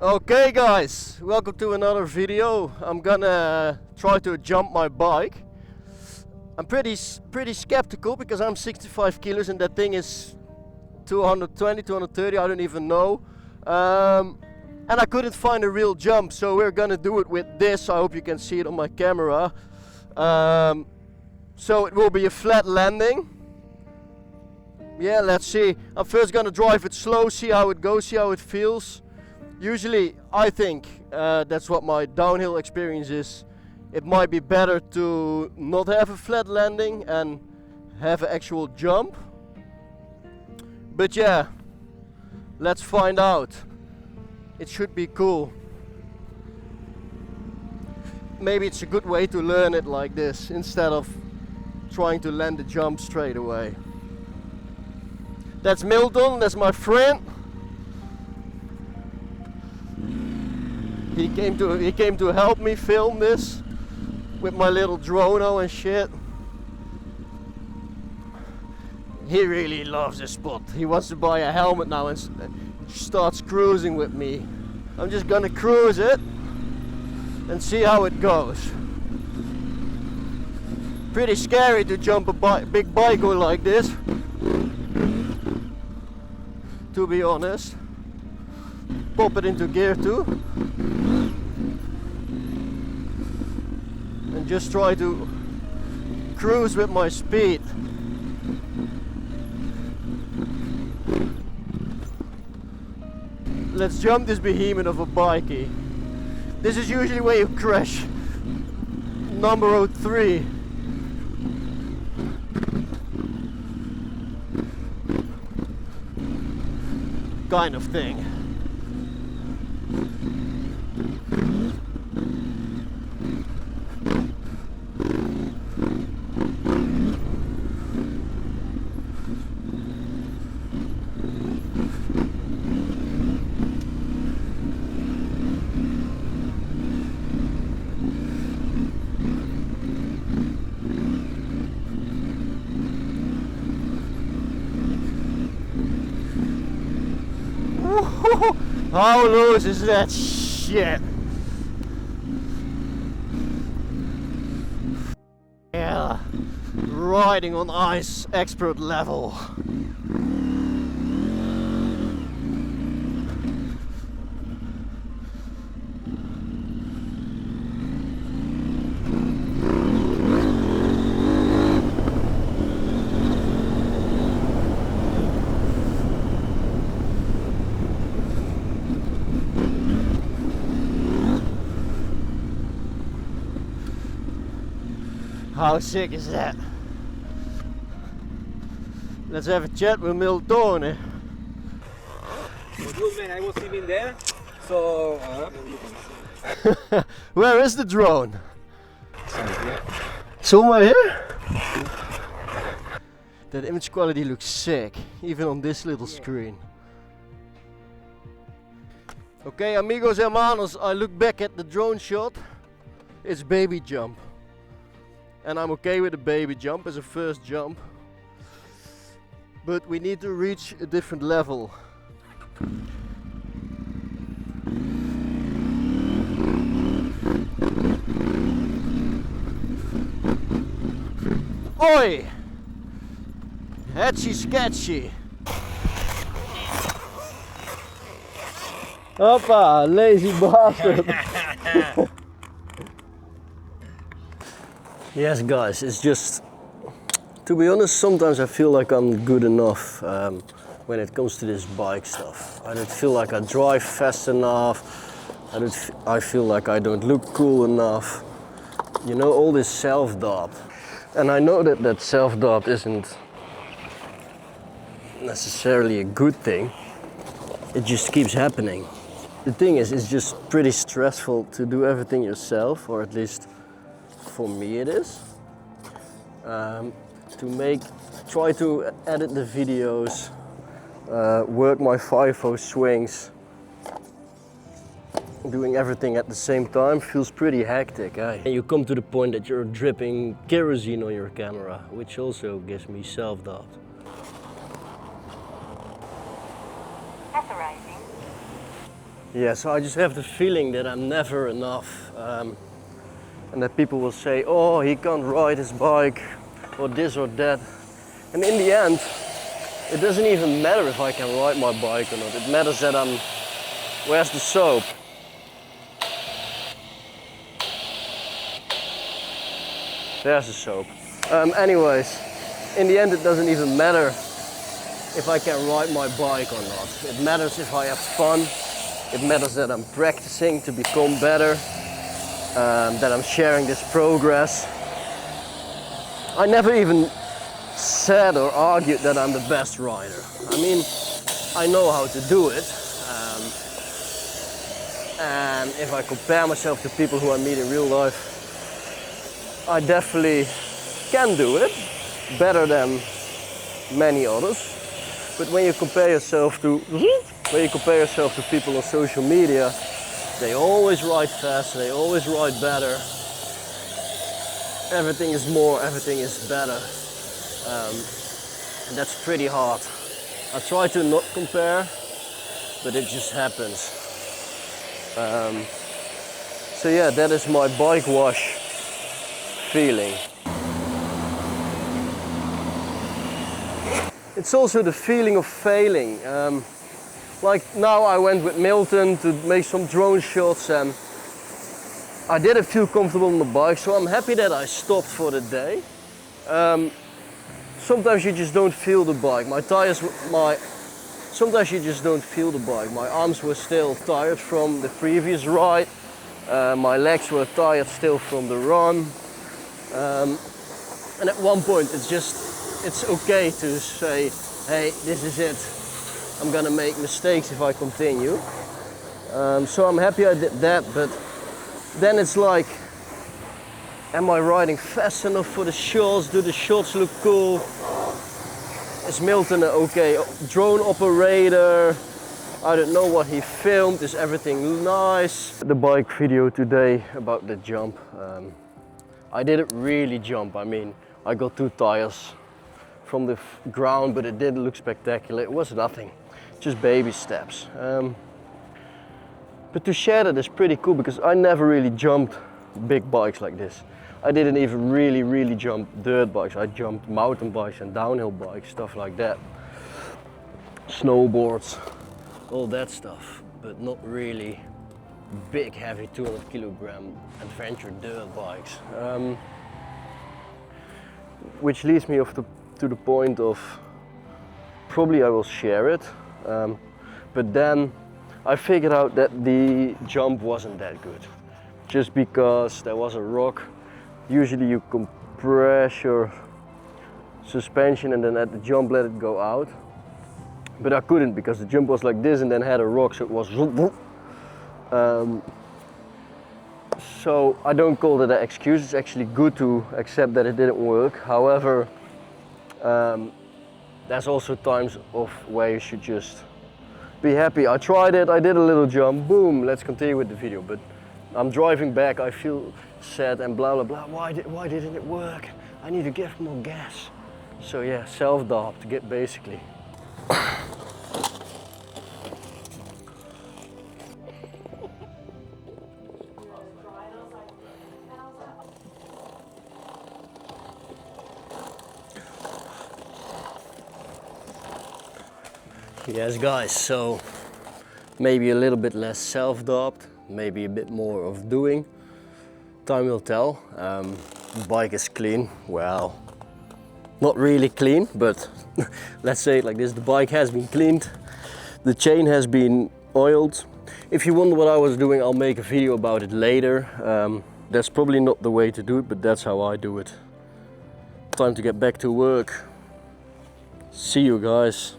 Okay guys, welcome to another video. I'm gonna try to jump my bike. I'm pretty skeptical because I'm 65 kilos and that thing is 220, 230, I don't even know. And I couldn't find a real jump, so we're gonna do it with this. I hope you can see it on my camera. So it will be a flat landing. Yeah, let's see. I'm first gonna drive it slow, see how it goes, see how it feels. Usually, I think that's what my downhill experience is. It might be better to not have a flat landing and have an actual jump. But yeah, let's find out. It should be cool. Maybe it's a good way to learn it like this instead of trying to land the jump straight away. That's Milton, that's my friend. He came to help me film this with my little drone and shit. He really loves this spot. He wants to buy a helmet now and starts cruising with me. I'm just gonna cruise it and see how it goes. Pretty scary to jump a big bike like this, to be honest. Pop it into gear 2 and just try to cruise with my speed. Let's jump this behemoth of a bikey. This is usually where you crash. Number 3. Kind of thing. How loose is that shit? Yeah, riding on ice, expert level. How sick is that? Let's have a chat with Milton. Good man, I was even there. So where is the drone? Somewhere here? That image quality looks sick, even on this little screen. Okay, amigos hermanos, I look back at the drone shot. It's baby jump. And I'm okay with a baby jump as a first jump. But we need to reach a different level. Oi! Hatchy sketchy. Hoppa, lazy bastard. Yes guys, it's just, to be honest, sometimes I feel like I'm good enough when it comes to this bike stuff. I don't feel like I drive fast enough, I feel like I don't look cool enough. You know, all this self-doubt. And I know that self-doubt isn't necessarily a good thing. It just keeps happening. The thing is, it's just pretty stressful to do everything yourself, or at least for me it is. Try to edit the videos, work my FIFO swings, doing everything at the same time feels pretty hectic, eh? And you come to the point that you're dripping kerosene on your camera, which also gives me self-doubt. Yeah, so I just have the feeling that I'm never enough, and that people will say, oh, he can't ride his bike, or this or that. And in the end, it doesn't even matter if I can ride my bike or not. It matters that where's the soap? There's the soap. Anyways, in the end it doesn't even matter if I can ride my bike or not. It matters if I have fun. It matters that I'm practicing to become better, that I'm sharing this progress. I never even said or argued that I'm the best rider. I mean, I know how to do it. And if I compare myself to people who I meet in real life, I definitely can do it better than many others. But when you compare yourself to people on social media, they always ride faster, they always ride better. Everything is more, everything is better. And that's pretty hard. I try to not compare, but it just happens. So yeah, that is my bike wash feeling. It's also the feeling of failing. Like now I went with Milton to make some drone shots and I didn't feel comfortable on the bike, so I'm happy that I stopped for the day. Sometimes you just don't feel the bike. Sometimes you just don't feel the bike. My arms were still tired from the previous ride. My legs were tired still from the run. And at one point it's okay to say, hey, this is it. I'm gonna make mistakes if I continue. So I'm happy I did that, but then it's like, am I riding fast enough for the shots? Do the shots look cool? Is Milton an okay drone operator? I don't know what he filmed. Is everything nice? The bike video today about the jump. I didn't really jump. I mean, I got 2 tires from the ground, but it didn't look spectacular. It was nothing, just baby steps. But to share that is pretty cool because I never really jumped big bikes like this. I didn't even really jump dirt bikes. I jumped mountain bikes and downhill bikes, stuff like that. Snowboards, all that stuff, but not really big, heavy 200 kilogram adventure dirt bikes. Which leads me off to the point of probably I will share it, but then I figured out that the jump wasn't that good, just because there was a rock. Usually you compress your suspension and then at the jump let it go out, but I couldn't because the jump was like this and then had a rock, so it was so I don't call that an excuse. It's actually good to accept that it didn't work. However, there's also times of where you should just be happy. I tried it, I did a little jump, boom, let's continue with the video. But I'm driving back, I feel sad and blah blah blah. Why didn't it work? I need to give more gas. So yeah, self-doubt, basically. Yes guys, so maybe a little bit less self-doubt, maybe a bit more of doing. Time will tell. The bike is clean. Well, not really clean, but let's say it like this. The bike has been cleaned. The chain has been oiled. If you wonder what I was doing, I'll make a video about it later. That's probably not the way to do it, but that's how I do it. Time to get back to work. See you guys.